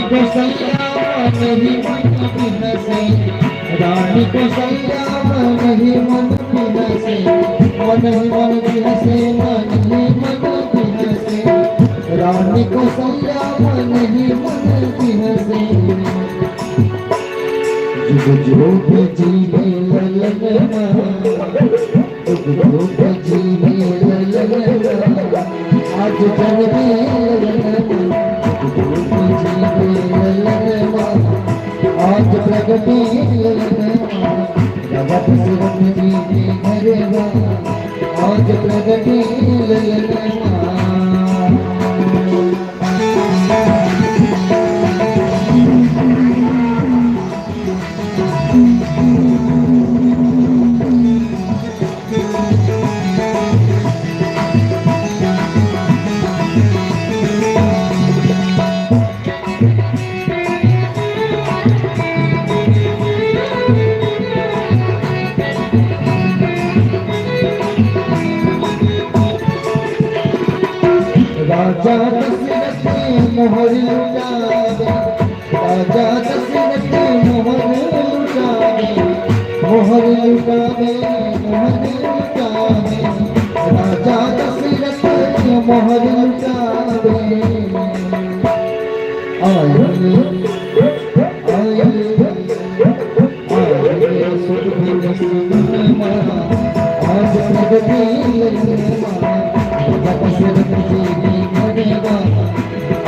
को संयाम नहीं मन बिनसे, रानी को संयाम नहीं मन बिनसे, मन ही मन बिनसे, मन ही मन बिनसे, रानी को संयाम नहीं मन बिनसे। जुग जुग जीवे ललना, जुग जुग जीवे ललना, आज जन्मे ललना, जुग जुग जीवे ललना, आज प्रगति ललना, जगत सिरत जीवे घरवा, आज प्रगति ललना। राजा दशरथ मोहर लुटावे, राजा दशरथ मोहर लुटावे, मोहर लुटावे, मोहर लुटावे, राजा दशरथ मोहर लुटावे। आये आये आये सुख सिंह, आज प्रगति ललना, दशरथ जी घरवा,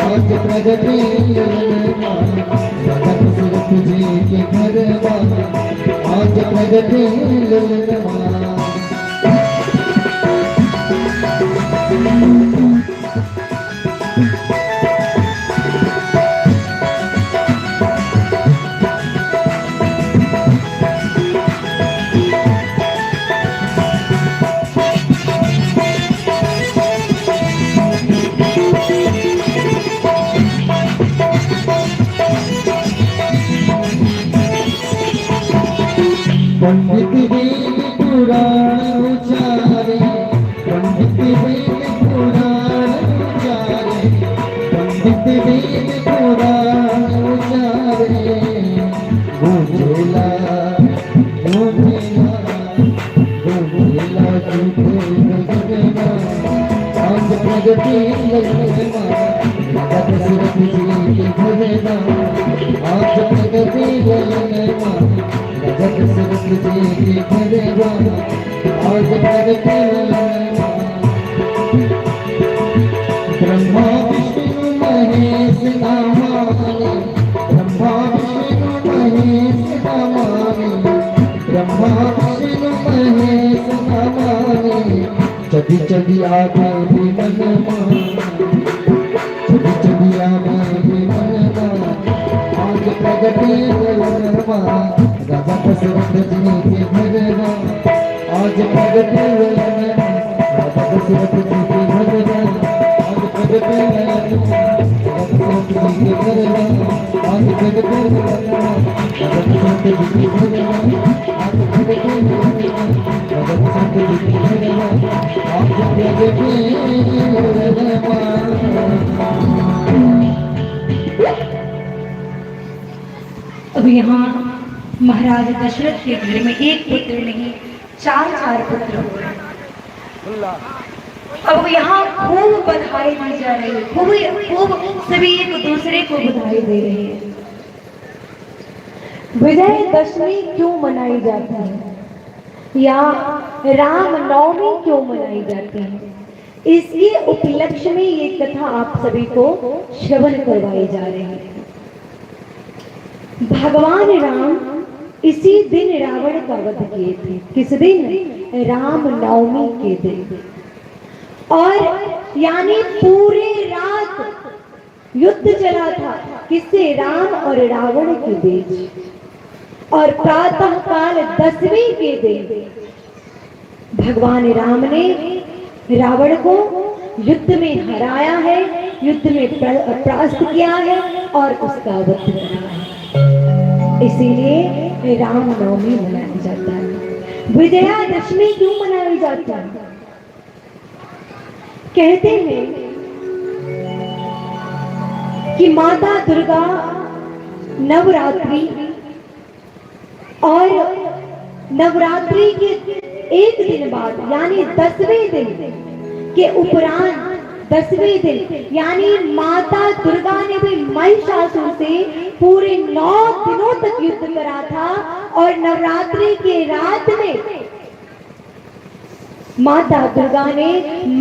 आज प्रगति ललना, जगत सिरत जी के घरवा, आज प्रगति ललना। पंडित वेद पुराण उचारे, पंडित वेद पुराण उचारे, पंडित वेद पुराण उचारे, गूंजेला गूंजेला गूंजेला झूठे गगना, आज प्रगति ललना, जगत सिरत जी के घरवा, आज प्रगति ललना, जगत सिरत जी के घरवा, आज प्रगति ललना। ब्रह्मा विष्णु महेश नामानि, ब्रह्मा विष्णु महेश नामानि, ब्रह्मा विष्णु महेश नामानि, चढ़ी चढ़ी आगे भी मनमा, चढ़ी चढ़ी आगे भी मनमा, आज प्रगति ललना, राजा दशरथ जी के घरवा, आज प्रगति ललना, राजा दशरथ जी के घरवा, आज प्रगति ललना, राजा दशरथ जी के घरवा, आज प्रगति ललना, राजा दशरथ जी के घरवा, आज प्रगति ललना, राजा दशरथ जी के घरवा, आज प्रगति ललना। अब यहाँ महाराज दशरथ के घर में एक पुत्र नहीं, चार चार पुत्र हो रहे हैं। अब यहाँ खूब बधाई दी जा रही है, खूब सभी एक दूसरे को बधाई दे रहे हैं। विजयदशमी क्यों मनाई जाती है या राम नवमी क्यों मनाई जाती है, इसके उपलक्ष्य में ये कथा आप सभी को श्रवण करवाई जा रही है। भगवान राम इसी दिन रावण का वध किए थे। किस दिन? राम नवमी के दिन। और यानी पूरे रात युद्ध चला था, किससे? राम और रावण के बीच। और प्रातः काल 10वीं के दिन भगवान राम ने रावण को युद्ध में हराया है, युद्ध में परास्त किया है और उसका वध करा है। इसीलिए रामनवमी मनाया जाता है। विजयादशमी क्यों मनाई जाती है? कहते हैं कि माता दुर्गा नवरात्रि और नवरात्रि के एक दिन बाद यानी 10वें दिन के उपरांत 10वें दिन यानी माता दुर्गा ने भी महिषासुर से पूरे 9 दिनों तक युद्ध करा था और नवरात्रि के रात में माता दुर्गा ने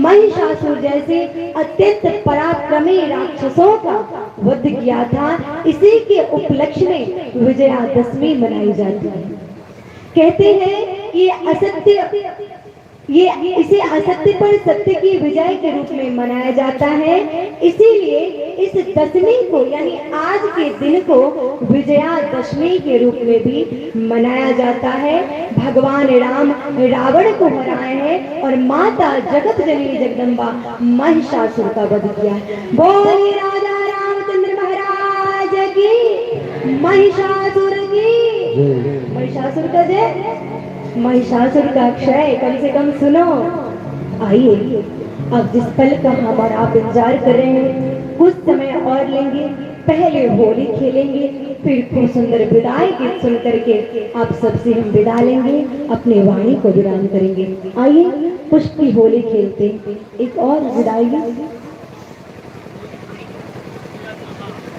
महिषासुर जैसे अत्यंत पराक्रमी राक्षसों का वध किया था। इसी के उपलक्ष्य में विजयादशमी मनाई जाती है। कहते हैं कि इसे असत्य पर सत्य की विजय के रूप में मनाया जाता है। इसीलिए इस दशमी को यानी आज के दिन को विजयादशमी के रूप में भी मनाया जाता है। भगवान राम रावण को हराए हैं और माता जगत जननी जगदम्बा महिषासुर का वध किया है। बोलिए राजा रामचंद्र महाराज की, महिषासुर की, महिषासुर का जय, महिषासुर का क्षय कम से कम सुनो। आइए अब जिस पल का हमारा आप इंतजार कर रहे हैं कुछ समय और लेंगे, पहले होली खेलेंगे, फिर खूब सुंदर विदाई गीत सुन करके आप सबसे हम विदा लेंगे, अपने वाणी को विराम करेंगे। आइए पुष्प की होली खेलते, एक और विदाई गीत।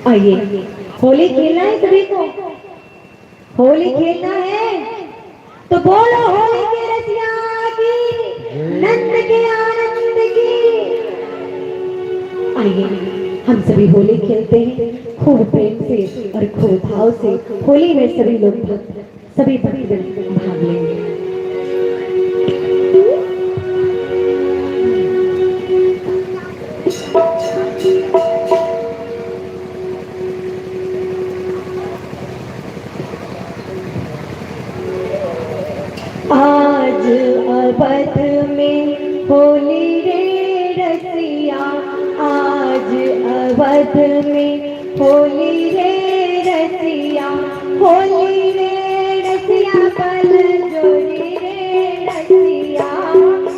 आइए होली खेलना है सभी को, होली खेलना है तो बोलो होली के रसिया की, नंद के आनंद की। आइए हम सभी होली खेलते हैं खूब प्रेम से और खूब भाव से। होली में सभी लोग सभी भक्तजन भाग लेंगे। आज अवध में होली रे रसिया, आज अवध में होली रे रसिया, होली रे रसिया बल जोरी रे रसिया,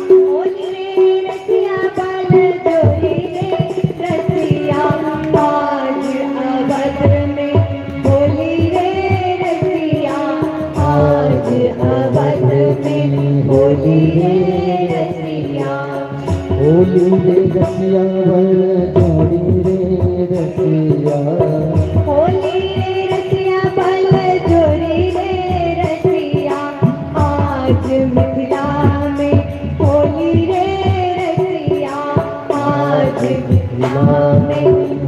होली रे रसिया बल जोरी रे रसिया। आज अवध में होली रे रसिया, आज अवध में होली रे रसिया, होली रे रसिया बल जोड़ी रे रसिया, होली रे रसिया बल जोरी रे रसिया। आज मिथिला में होली रे रसिया, आज मिथिला में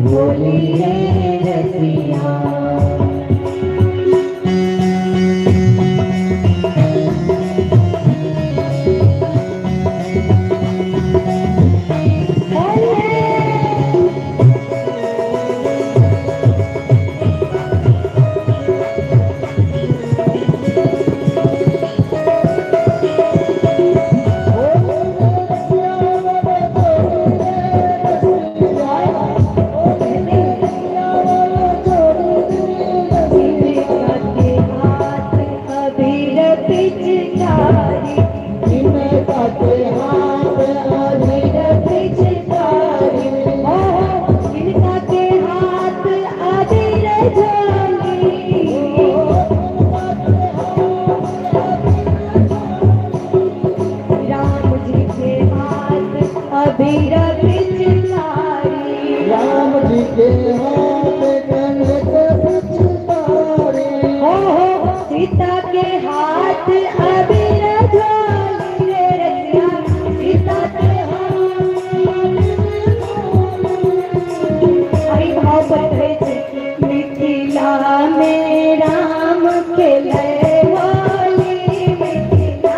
होली रे रसिया। सीता के हाथ अबीर झोली रे रसिया, सीता के हरि भाव पर मिथिला में राम खेले होली, मिथिला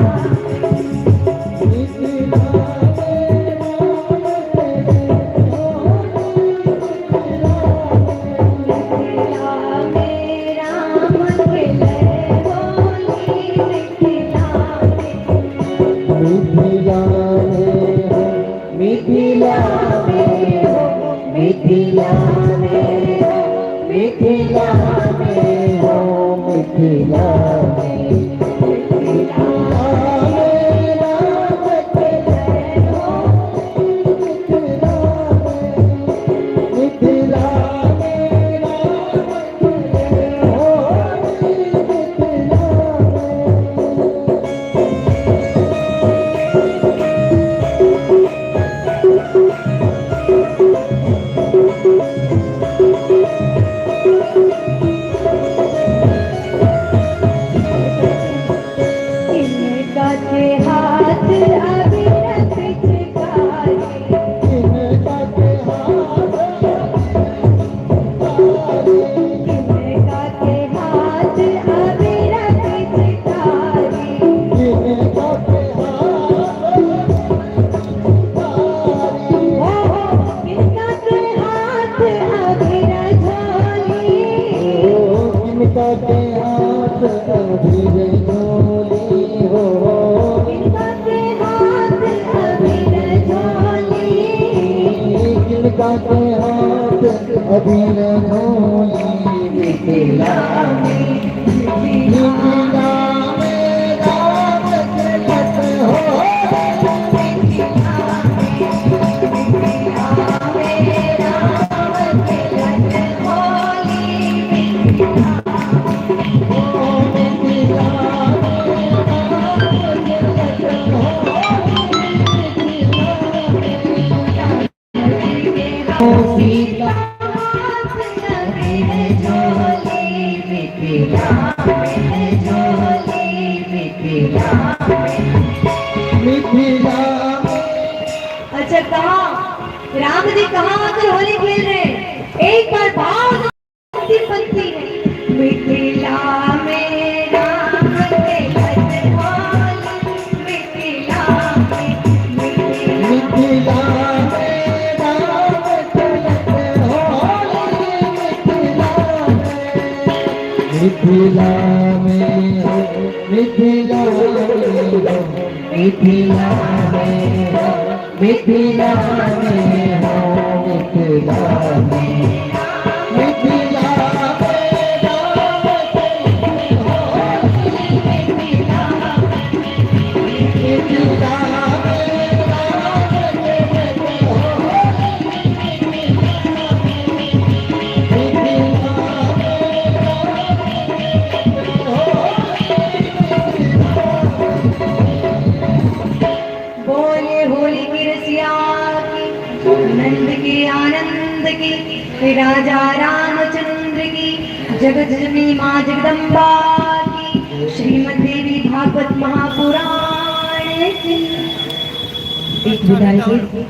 मिथिला में हो, मिथिला में हो, मिथिला में हो, मिथिला में, मिथिला में राम खेले हो, मिथिला में, मिथिला में हाथ अबीर झोली हो, किनका के हाथ अबीर झोली, किनका के हाथ अबीर झोली, मिथिला में राम चलत हो, सीता मिथिला। अच्छा कहा राम जी कहाँ आकर होली खेल रहे हैं? एक बार भाव की पंक्ति है, मिथिला में राम खेलत होली, मिथिला में, मिथिला में राम चलत होली, मिथिला में हो, मिथिला में हो, मिथिला में हो, मिथिला में हो, मिथिला में, मिथिला में राम चलत होली, मिथिला में राम चलत बोले होली की रसिया की, नंद के आनंद की, राजा रामचंद्र की, जगत जननी माँ जगदम्बा की, श्रीमद देवी भागवत महापुराण की। एक विदाई के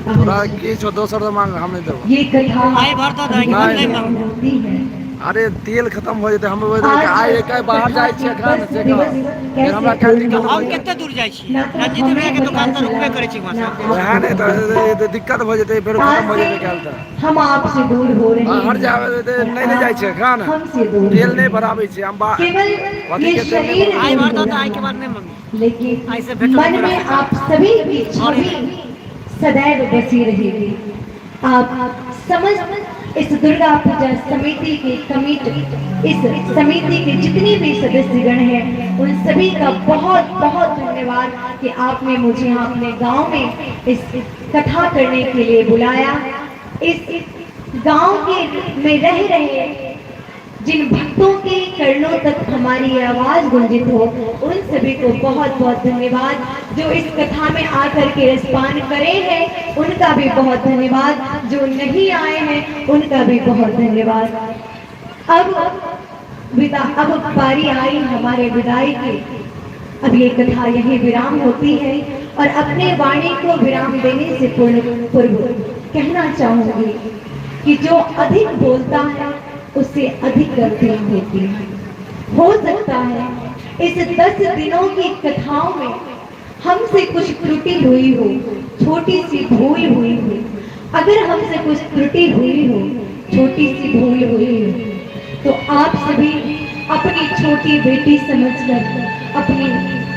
पूरा की छो दोसर मांग हम नहीं देबो। ये कथा आए भर तो दाई नहीं, नहीं होती है। अरे तेल खत्म हो जेते हम आए एक बाहर जाय छियै खान से का फिर हमरा काल निकल हम केते दूर जाइ छी रंजीत भैया के दुकान पर रुकबे करे छी वहां से वहां नहीं तो दिक्कत हो जेते फिर खत्म हो जेते काल त हम आपसे दूर हो रहे हैं, हर जावे नहीं ले जाय छियै खान हमसे दूर तेल नहीं भराबै छी हम केवल अथी ये के तेल नहीं शरीर आए नहीं भर तो होना, आए के बाद नहीं मम्मी लेकिन ऐसे भेंट मन होता में है। आप सभी की छवि सदैव बसी रहेगी। आप समझ इस दुर्गा पूजा समिति के इस समिति के जितने भी सदस्यगण हैं उन सभी का बहुत बहुत धन्यवाद कि आपने मुझे यहाँ अपने गांव में इस कथा करने के लिए बुलाया। इस गांव के में रह रहे जिन भक्तों के कर्णों तक हमारी आवाज गुंजित हो उन सभी को बहुत बहुत धन्यवाद। जो इस कथा में आकर के रसपान करे हैं उनका भी बहुत धन्यवाद, जो नहीं आए हैं उनका भी बहुत धन्यवाद। अब बारी आई हमारे विदाई की। अब ये कथा यही विराम होती है और अपने वाणी को विराम देने से पूर्व कहना चाहूंगी कि जो अधिक बोलता है उससे अधिक गलतियां होती हैं। हो सकता है इस 10 दिनों की कथाओं में हमसे कुछ त्रुटि हुई हो, छोटी सी भूल हुई हो। अगर हमसे कुछ त्रुटि हुई हो, छोटी सी भूल हुई हो, तो आप सभी अपनी छोटी बेटी समझकर, अपनी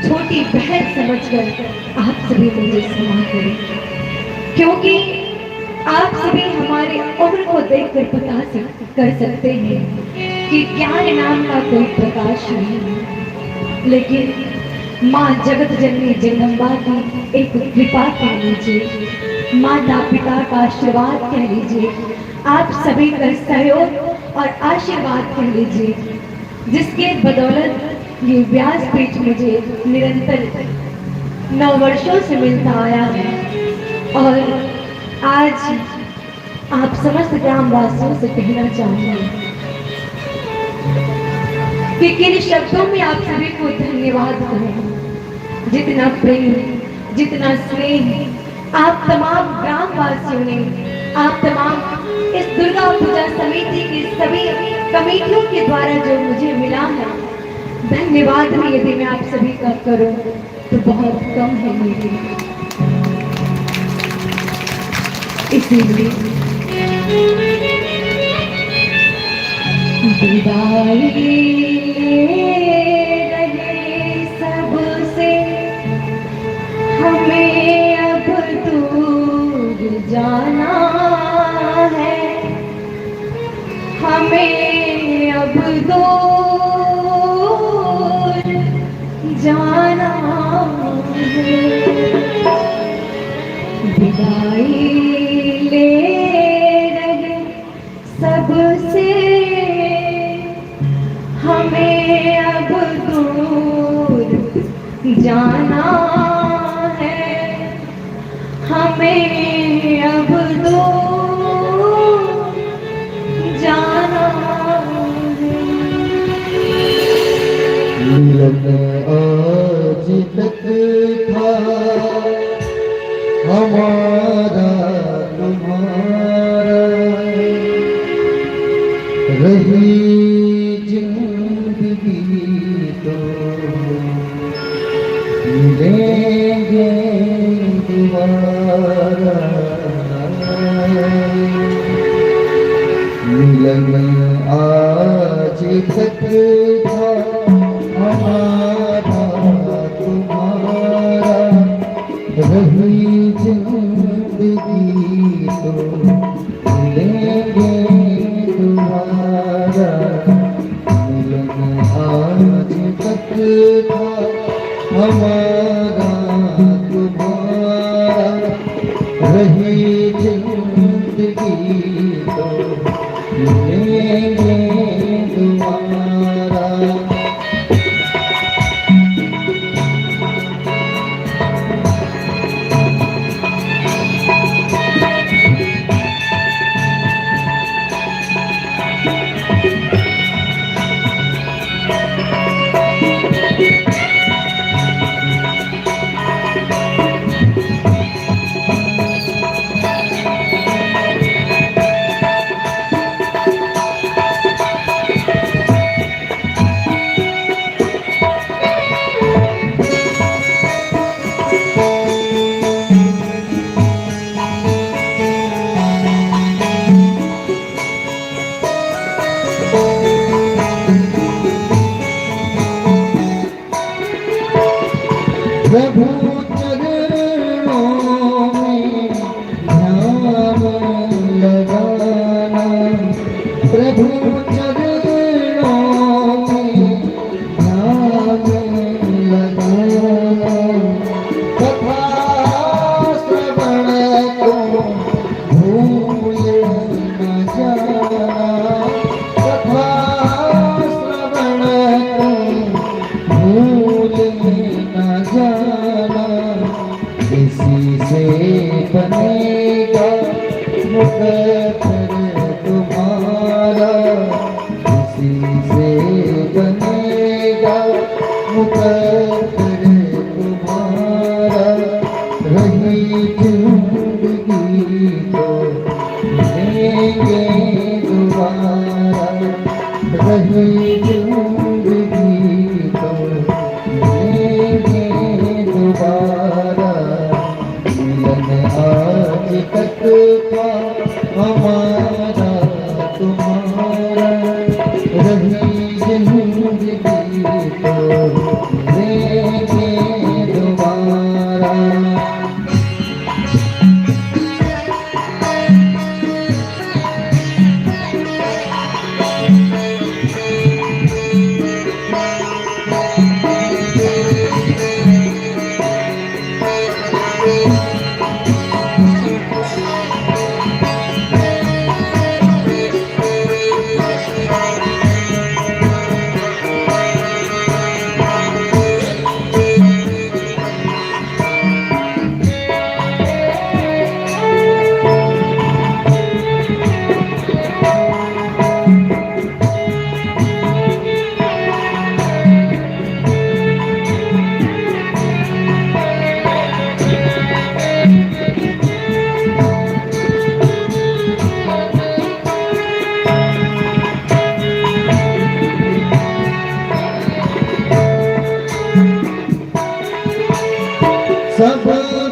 छोटी बहन समझकर आप सभी मुझे क्षमा करें, क्योंकि आप सभी हमारे उम्र को देखकर पता कर सकते हैं कि ज्ञान नाम का कोई प्रकाश नहीं है, लेकिन माँ जगत जननी जगदम्बा की एक कृपा कह लीजिए, माता पिता का आशीर्वाद कह लीजिए, आप सभी का सहयोग और आशीर्वाद कह लीजिए, जिसके बदौलत ये व्यासपीठ मुझे निरंतर 9 वर्षों से मिलता आया है। और आज आप समस्त ग्रामवासियों से कहना चाहूंगी कि किन शब्दों में आप सभी को धन्यवाद करूं। जितना प्रेम, जितना स्नेह आप तमाम ग्रामवासियों ने, आप तमाम इस दुर्गा पूजा समिति की सभी कमेटियों के द्वारा जो मुझे मिला है, धन्यवाद भी यदि मैं आप सभी का करूं तो बहुत कम है मेरे लिए। इसीलिए विदाई जाना है हमें अब दो जाना है। मिलन आज तक था हमारा तुम्हारा, रही जिंदगी तो मिलेंगे दोबारा। मिलन आज तक था हमारा तुम्हारा, रही जिंदगी तो मिलेंगे दोबारा। मिलन आज तक था हमारा तुम्हारा, रही जिंदगी तो मिलेंगे दोबारा। प्रभु चरणों में ध्यान लगाना, प्रभु चरणों में ध्यान लगाना। कथा श्रवण को भूल न जाना, कथा श्रवण को भूल न जाना। इसी से बनेगा मुकद्दर तुम्हारा, इसी से बनेगा मुकद्दर तुम्हारा। रही जिंदगी तो मिलेंगे दोबारा, रही जिंदगी तो मिलेंगे दोबारा। मिलन आज तक था हमारा तुम्हारा, रही जिंदगी तो मिलेंगे दोबारा। सब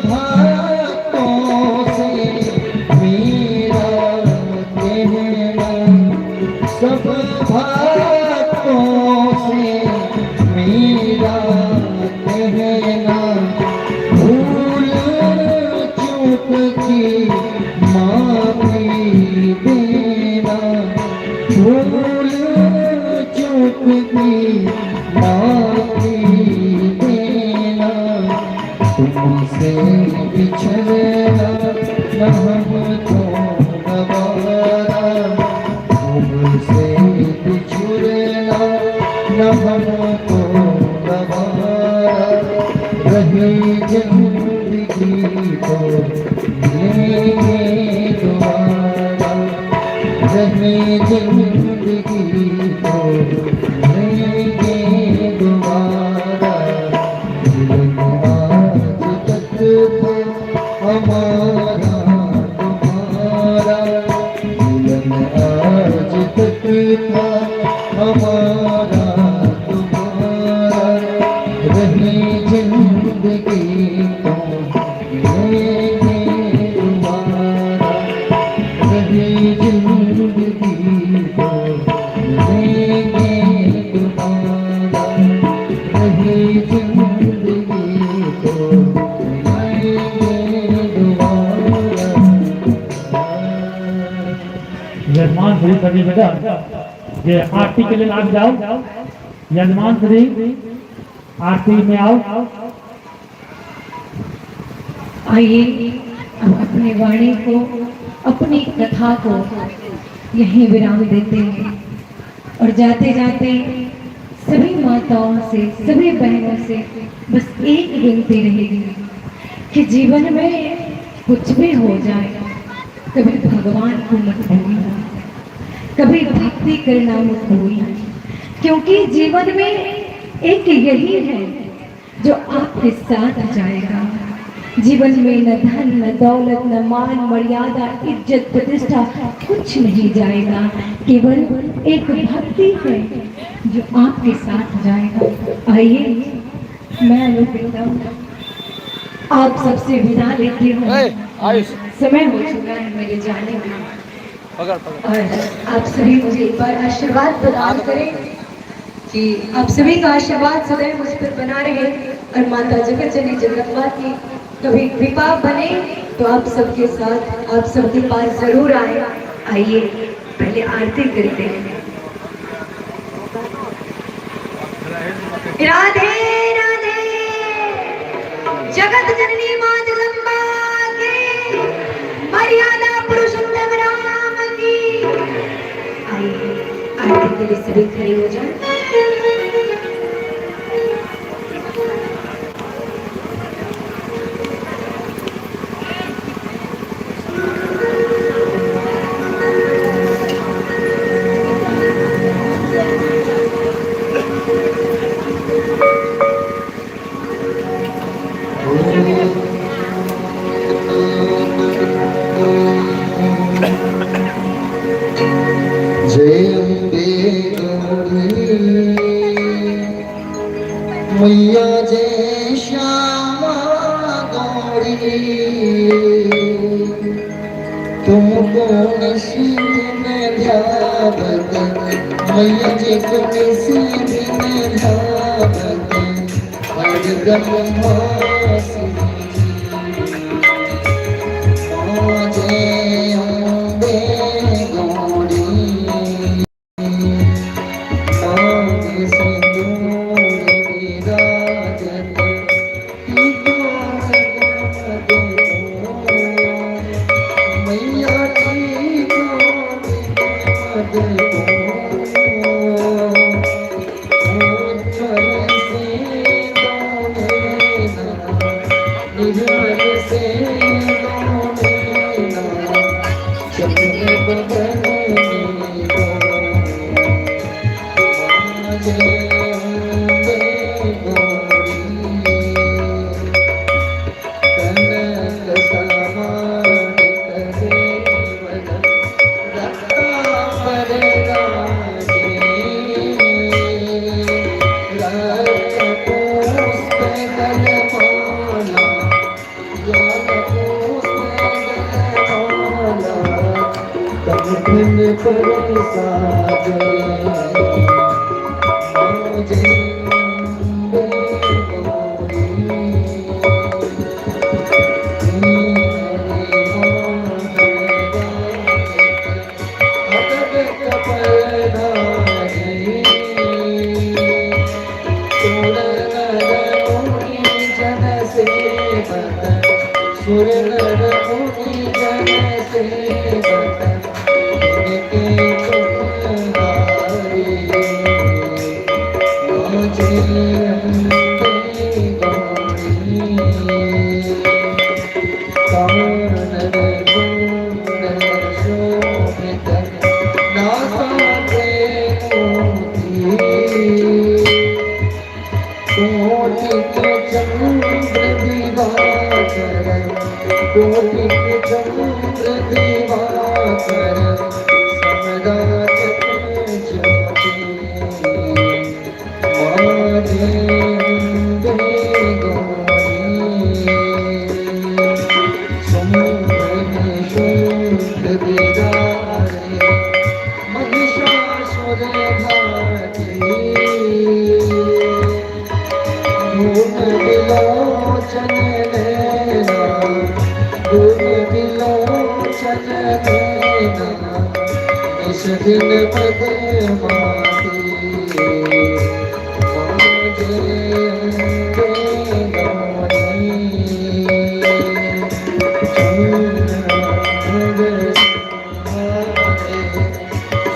भक्तों से मेरा कहना, सब भक्तों से मेरा कहना। भूल चूक की माफी देना, भूल चूक की माफी देना। तुमसे बिछड़ना न हमको गवारा, तुमसे बिछड़ना न हमको हमारा रहे जिंदगी तो मिलेंगे दोबारा रहे जिंदगी तो मिलेंगे दोबारा जीवन आज तक था हमारा तुम्हारा जीवन आज तक था हमारा तुम्हारा रहे जिंदगी तो मिलेंगे दोबारा रहे जिंदगी तो मिलेंगे दोबारा रहे जिंदगी तो मिलेंगे दोबारा। यजमान श्री सभी बेटा ये आरती के लिए आप जाओ यजमान श्री आरती में आओ। आइए हम अपनी वाणी को अपनी कथा को यहीं विराम देते हैं और जाते जाते सभी माताओं से सभी बहनों से बस एक विनती रहेगी कि जीवन में कुछ भी हो जाए कभी भगवान को मत भूलना कभी भक्ति करना मत भूलना क्योंकि जीवन में एक यही है जो आपके साथ जाएगा। जीवन में न धन न दौलत न मान मर्यादा इज्जत प्रतिष्ठा कुछ नहीं जाएगा केवल एक भक्ति है जो आपके साथ जाएगा। आइए मैं अनुप्रिया आप सबसे विदा लेती हूँ। आयुष समय हो चुका है मेरे जाने का पकड़ पकड़ और आप सभी मुझे एक बार आशीर्वाद प्रदान करें कि आप सभी का आशीर्वाद सदैव मुझ पर बना रहे और माता जगत जननी जगदम्बा की कभी कृपा बने तो आप सबके साथ आप सबके पास जरूर आए। आइए पहले आरती करते हैं। राधे राधे जगत जननी मां जगदम्बा की मर्यादा पुरुषोत्तम राम की। आइए आरती के लिए सभी खड़े हो जाए। जय अम्बे गौरी मैया जय श्यामा गौरी तुमको नसीब में ध्यावत मैया जी को नसीब में ध्यावत हर गम भासी जय अम्बे गौरी मुझे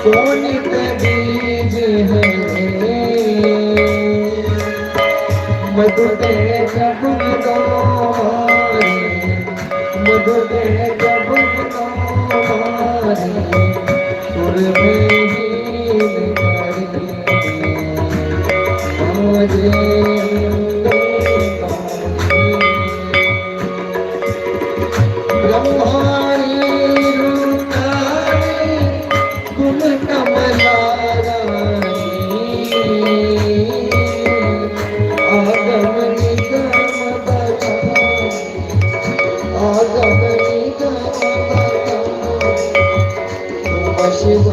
सोनित बीज है मधु के जब मारे मधु के जब मारे सुर में हीन करे ब्रह्माणी रूपाणी गुण कमलारानी आगम निगम आगम निगम शिव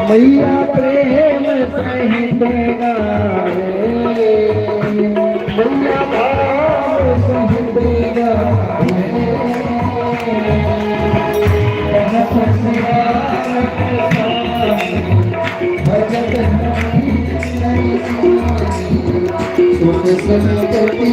मैया प्रेम सहित गावे मैया भाव सहित सुख संगति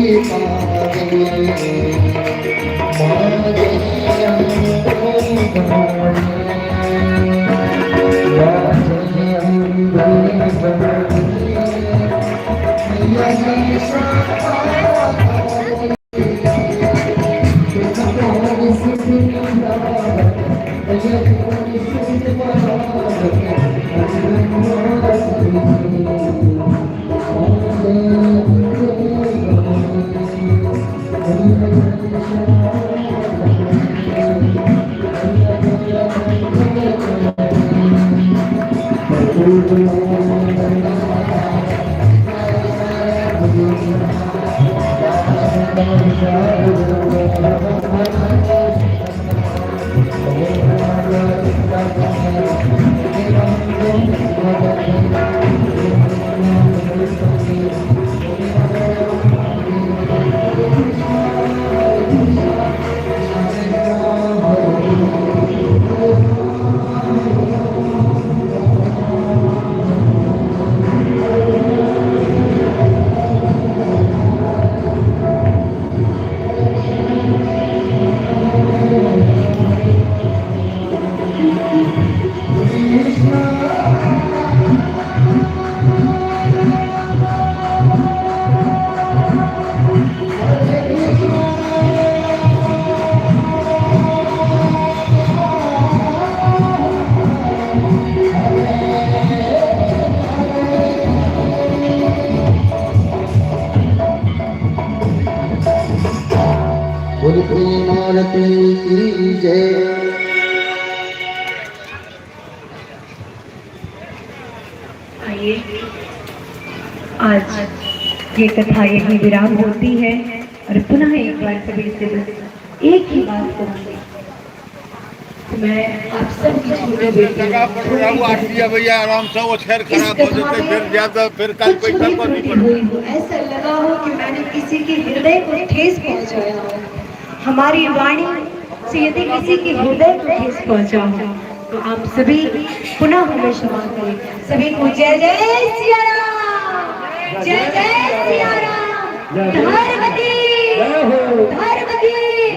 बोल प्रेमानंद की जय। आइए आज ये कथा यही विराम होती है और पुनः एक बार सभी से बस एक ही बात करूंगी। मैं आप सब की छोटे बेटे भैया आराम से वो शेर खराब हो जाते फिर ज्यादा फिर कल कुछ पैसा भी को नहीं त्रुटि हुई हो, ऐसा लगा हो कि मैंने किसी के हृदय को ठेस पहुंचाया हो, हमारी वाणी से यदि किसी के हृदय को ठेस पहुंचा हो तो आप सभी पुनः हमें क्षमा करें। सभी को जय जय सिया राम, जय जय सिया राम। धर्मवती धर्मवती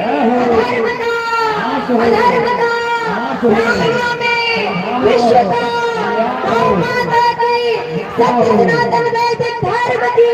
अधर्मता अधर्मता दुनिया में विश्व का माता की सत्य सनातन वैदिक धर्म की